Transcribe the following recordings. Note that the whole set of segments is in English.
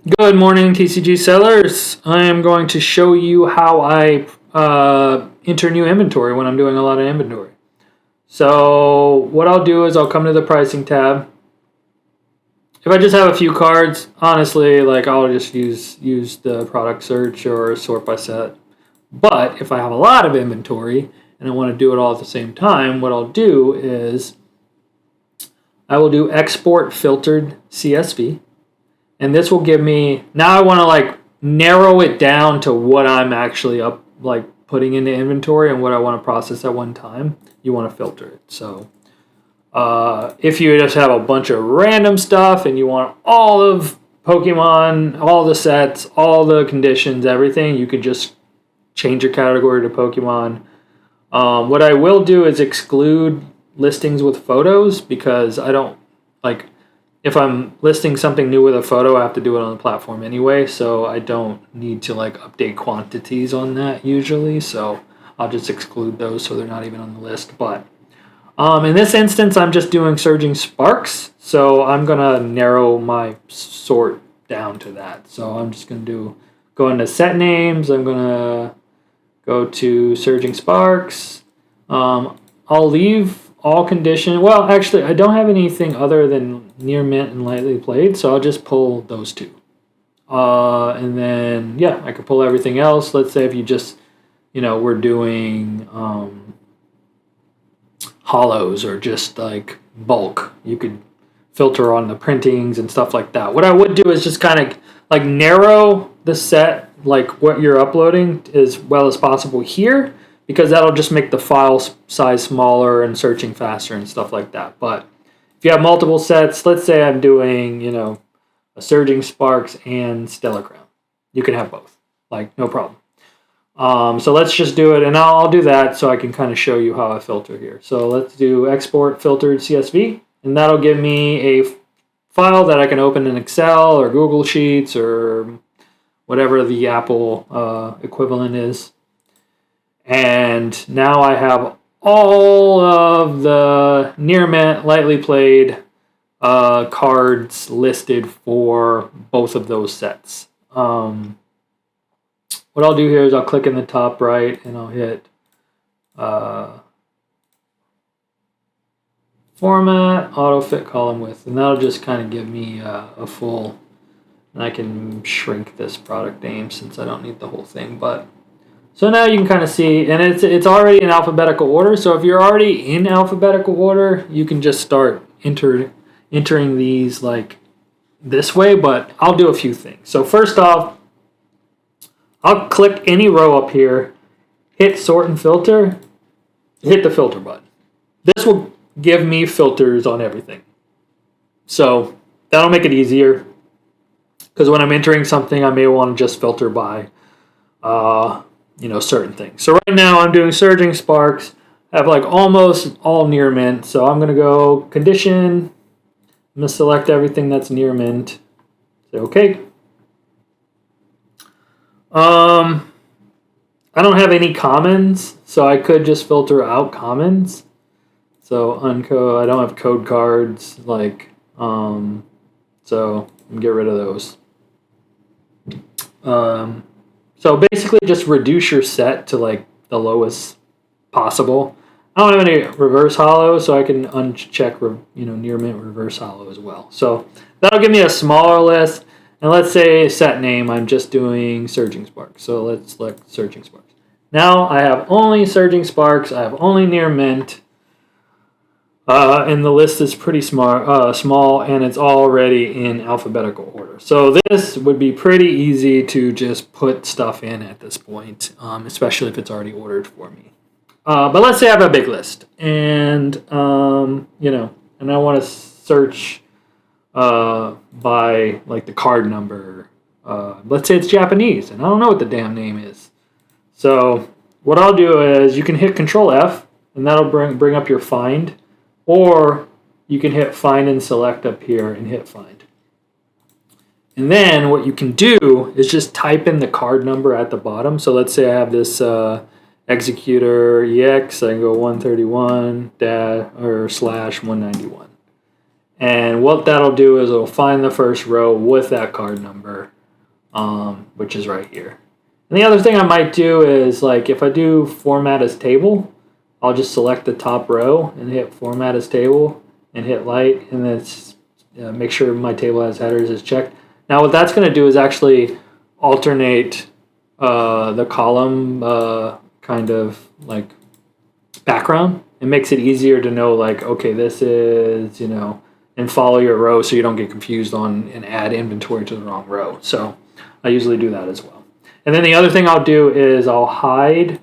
Good morning, TCG sellers. I am going to show you how I enter new inventory when I'm doing a lot of inventory. So what I'll do is I'll come to the pricing tab. If I just have a few cards, honestly, like I'll just use the product search or sort by set. But if I have a lot of inventory and I want to do it all at the same time, what I'll do is I will do Export Filtered CSV. And this will give me, now I want to like narrow it down to what I'm actually putting into inventory and what I want to process at one time. You want to filter it. So if you just have a bunch of random stuff and you want all of Pokemon, all the sets, all the conditions, everything, you could just change your category to Pokemon. What I will do is exclude listings with photos because I don't like, if I'm listing something new with a photo, I have to do it on the platform anyway, so I don't need to like update quantities on that usually, so I'll just exclude those so they're not even on the list. But in this instance, I'm just doing Surging Sparks, so I'm going to narrow my sort down to that. So I'm just going to go into set names, I'm going to go to Surging Sparks, I'll leave all condition. Well, actually, I don't have anything other than near mint and lightly played, so I'll just pull those two. And then, yeah, I could pull everything else. Let's say if you just, we're doing hollows or just like bulk, you could filter on the printings and stuff like that. What I would do is just kind of like narrow the set, like what you're uploading as well as possible here, because that'll just make the file size smaller and searching faster and stuff like that. But if you have multiple sets, let's say I'm doing, a Surging Sparks and Stellar Crown. You can have both, like no problem. So let's just do it, and I'll do that so I can kind of show you how I filter here. So let's do Export Filtered CSV, and that'll give me a file that I can open in Excel or Google Sheets or whatever the Apple equivalent is. And now I have all of the near mint, lightly played cards listed for both of those sets. What I'll do here is I'll click in the top right and I'll hit Format, Auto Fit Column Width, and that'll just kind of give me a full, and I can shrink this product name since I don't need the whole thing, but so now you can kind of see, and it's already in alphabetical order. So if you're already in alphabetical order, you can just start entering these like this way, but I'll do a few things. So first off, I'll click any row up here, hit sort and filter, hit the filter button. This will give me filters on everything. So that'll make it easier because when I'm entering something, I may want to just filter by certain things. So right now I'm doing Surging Sparks. I have like almost all near mint. So I'm going to go condition. I'm going to select everything that's near mint. Say okay. I don't have any commons, so I could just filter out commons. So uncode, I don't have code cards, so get rid of those. So basically just reduce your set to like the lowest possible. I don't have any reverse hollow, so I can uncheck near mint reverse hollow as well. So that'll give me a smaller list. And let's say set name, I'm just doing Surging Sparks. So let's select Surging Sparks. Now I have only Surging Sparks. I have only near mint. And the list is pretty small, and it's already in alphabetical order. So this would be pretty easy to just put stuff in at this point, especially if it's already ordered for me. But let's say I have a big list, and and I want to search by like the card number. Let's say it's Japanese, and I don't know what the damn name is. So what I'll do is you can hit Control F, and that'll bring up your find. Or you can hit find and select up here and hit find. And then what you can do is just type in the card number at the bottom. So let's say I have this executor EX. I can go 131 /191. And what that'll do is it'll find the first row with that card number which is right here. And the other thing I might do is, like, if I do format as table, I'll just select the top row and hit format as table and hit light, and then make sure my table has headers is checked. Now what that's going to do is actually alternate the column kind of like background. It makes it easier to know, like, okay, this is, and follow your row so you don't get confused on and add inventory to the wrong row. So I usually do that as well. And then the other thing I'll do is I'll hide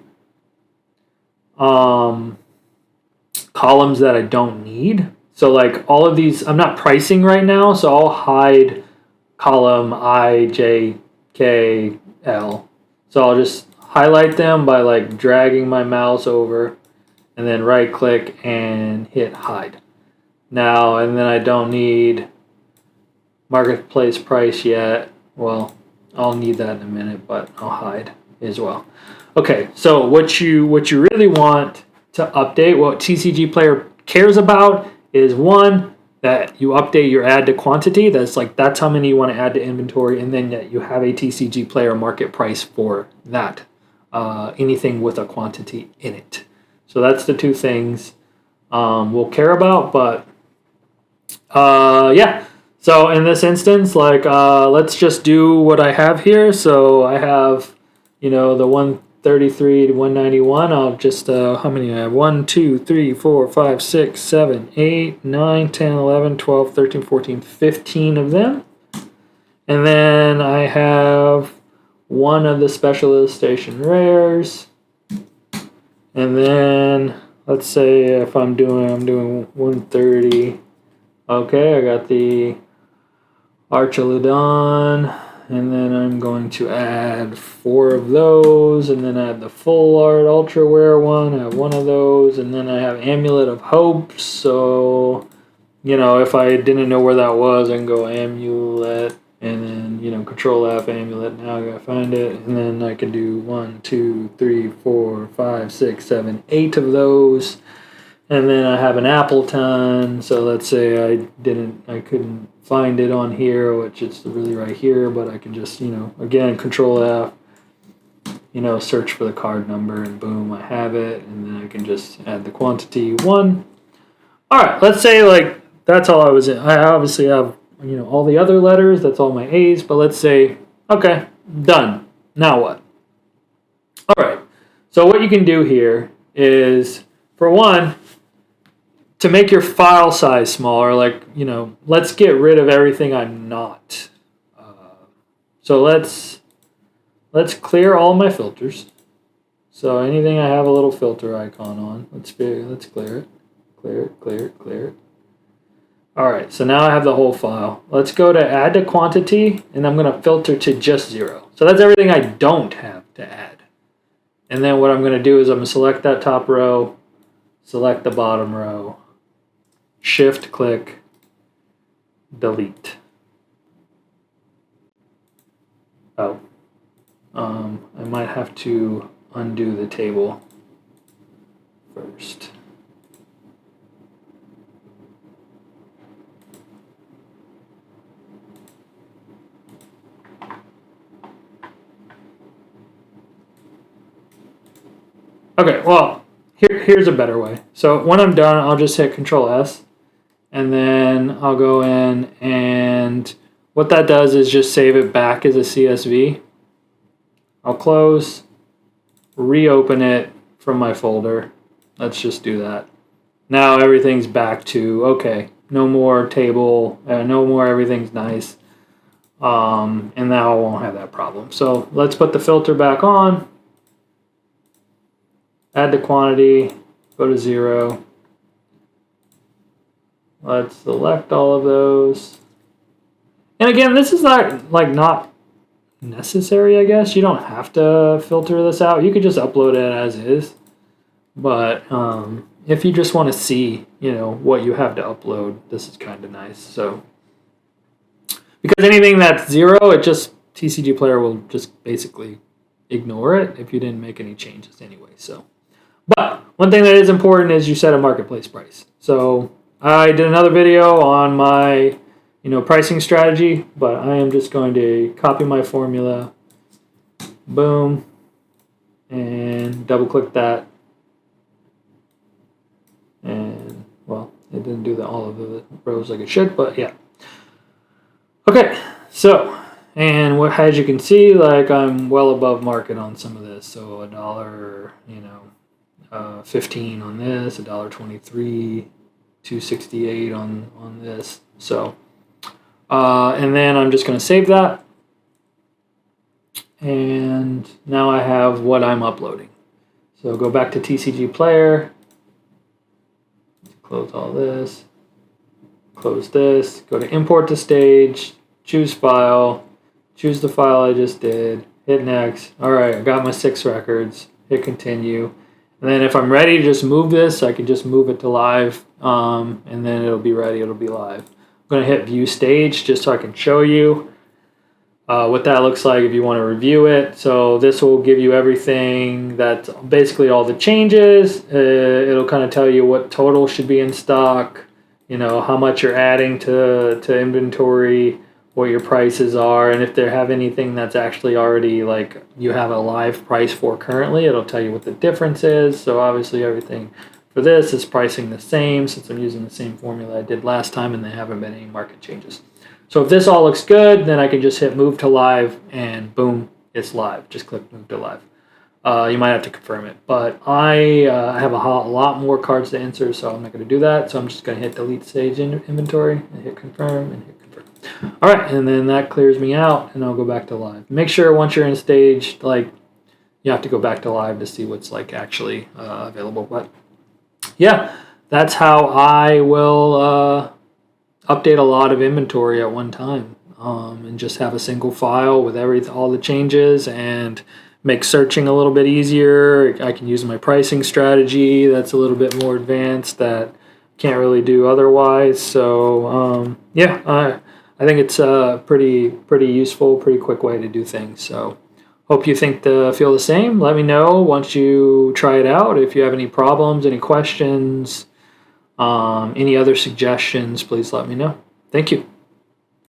columns that I don't need. So like all of these, I'm not pricing right now, so I'll hide column I, J, K, L. So I'll just highlight them by like dragging my mouse over and then right click and hit hide. Now, and then I don't need marketplace price yet. Well, I'll need that in a minute, but I'll hide as well. Okay, so what you really want to update, what TCGplayer cares about, is one, that you update your add to quantity. That's how many you want to add to inventory, and then that you have a TCGplayer market price for that. Anything with a quantity in it. So that's the two things we'll care about. But yeah. So in this instance, let's just do what I have here. So I have, the 133 to 191. I'll just, how many I have? 1, 2, 3, 4, 5, 6, 7, 8, 9, 10, 11, 12, 13, 14, 15 of them. And then I have one of the special illustration rares. And then let's say if I'm doing 130. Okay, I got the Archelodon, and then I'm going to add 4 of those, and then add the full art ultra rare one. I have 1 of those, and then I have Amulet of Hope. So, if I didn't know where that was, I can go Amulet, and then Control F, Amulet. Now I gotta find it, and then I can do 1, 2, 3, 4, 5, 6, 7, 8 of those. And then I have an Appleton, so let's say I couldn't find it on here, which is really right here, but I can just, again, Control F, search for the card number, and boom, I have it, and then I can just add the quantity 1. All right, let's say, that's all I was in. I obviously have, all the other letters, that's all my A's, but let's say, okay, done. Now what? All right, so what you can do here is, for one, to make your file size smaller, let's get rid of everything I'm not. So let's clear all my filters. So anything I have a little filter icon on, let's clear it. Clear it. All right, so now I have the whole file. Let's go to add to quantity, and I'm going to filter to just 0. So that's everything I don't have to add. And then what I'm going to do is I'm going to select that top row, select the bottom row, Shift click, delete. Oh, I might have to undo the table first. Okay, well, here's a better way. So when I'm done, I'll just hit Control S. And then I'll go in, and what that does is just save it back as a CSV. I'll close, reopen it from my folder. Let's just do that. Now everything's back to, okay, no more table, no more everything's nice. And now I won't have that problem. So let's put the filter back on, add the quantity, go to 0. Let's select all of those. And again, this is not necessary, I guess. You don't have to filter this out. You could just upload it as is. But if you just want to see, what you have to upload, this is kind of nice. So, because anything that's 0, TCGplayer will just basically ignore it if you didn't make any changes anyway. So, but one thing that is important is you set a marketplace price. So I did another video on my pricing strategy, but I am just going to copy my formula, boom, and double click that. And well, it didn't do all of the rows like it should, but yeah. Okay, so, and as you can see, like I'm well above market on some of this. So $1, 15 on this, $1.23, 268 on this. So, and then I'm just going to save that. And now I have what I'm uploading. So go back to TCGplayer, close all this, close this, go to import to stage, choose file, choose the file I just did, hit next. All right, I got my 6 records, hit continue. And then if I'm ready to just move this, I can just move it to live, and then it'll be ready, it'll be live. I'm gonna hit view stage just so I can show you what that looks like if you want to review it. So this will give you everything, that's basically all the changes. It'll kind of tell you what total should be in stock, how much you're adding to inventory, what your prices are, and if they have anything that's actually already like you have a live price for currently, it'll tell you what the difference is. So obviously everything for this is pricing the same since I'm using the same formula I did last time and there haven't been any market changes. So if this all looks good, then I can just hit move to live and boom, it's live. Just click move to live. You might have to confirm it, but I have a lot more cards to insert, so I'm not going to do that. So I'm just going to hit delete stage inventory and hit confirm and hit confirm. All right, and then that clears me out, and I'll go back to live. Make sure once you're in stage, like you have to go back to live to see what's like actually available. But yeah, that's how I will update a lot of inventory at one time, and just have a single file with all the changes and make searching a little bit easier. I can use my pricing strategy that's a little bit more advanced that can't really do otherwise. So yeah, I think it's a pretty useful, pretty quick way to do things. So hope you feel the same. Let me know once you try it out. If you have any problems, any questions, any other suggestions, please let me know. Thank you.